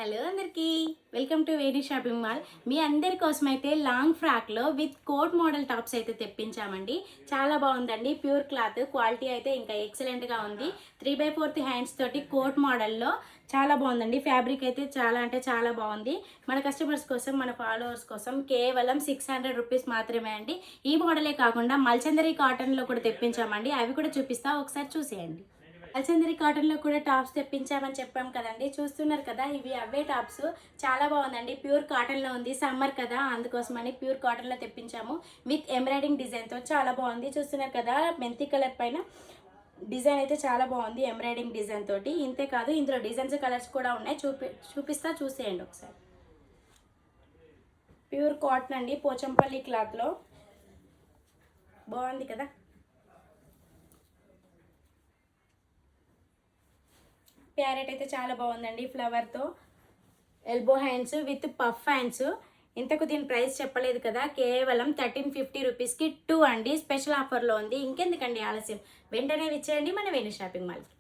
Hello అందరికీ welcome to Veni shopping mall. మీ అందరి కోసం అయితే లాంగ్ ఫ్రాక్లో విత్ కోట్ మోడల్ టాప్స్ అయితే తెప్పించామండి. చాలా బాగుందండి. ప్యూర్ క్లాత్ క్వాలిటీ అయితే ఇంకా ఎక్సలెంట్గా ఉంది. 3/4 హ్యాండ్స్ తోటి కోట్ మోడల్లో చాలా బాగుందండి. ఫ్యాబ్రిక్ అయితే చాలా అంటే చాలా బాగుంది. మన కస్టమర్స్ కోసం, మన ఫాలోవర్స్ కోసం కేవలం 600 రూపీస్ మాత్రమే అండి. ఈ మోడలే కాకుండా మల్చందరి కాటన్లో కూడా తెప్పించామండి. అవి కూడా చూపిస్తా, ఒకసారి చూసేయండి. అల్చందరి కాటన్లో కూడా టాప్స్ తెప్పించామని చెప్పాం కదండి. చూస్తున్నారు కదా, ఇవి అవే టాప్స్. చాలా బాగుందండి. ప్యూర్ కాటన్లో ఉంది, సమ్మర్ కదా అందుకోసమని ప్యూర్ కాటన్లో తెప్పించాము. విత్ ఎంబ్రాయిడింగ్ డిజైన్తో చాలా బాగుంది. చూస్తున్నారు కదా, మెంతి కలర్ పైన డిజైన్ అయితే చాలా బాగుంది ఎంబ్రాయిడింగ్ డిజైన్ తోటి. ఇంతే కాదు, ఇందులో డిజైన్స్ కలర్స్ కూడా ఉన్నాయి. చూపిస్తా, చూసేయండి ఒకసారి. ప్యూర్ కాటన్ అండి, పోచంపల్లి క్లాత్లో బాగుంది కదా. ప్యారెట్ అయితే చాలా బాగుందండి. ఫ్లవర్తో elbow hands with puff hands. ఇంతకు దీని ప్రైస్ చెప్పలేదు కదా, కేవలం 1350 రూపీస్కి 2 అండి. స్పెషల్ ఆఫర్లో ఉంది. ఇంకెందుకండి ఆలస్యం, వెంటనే ఇచ్చేయండి మన వేణు షాపింగ్ మాల్కి.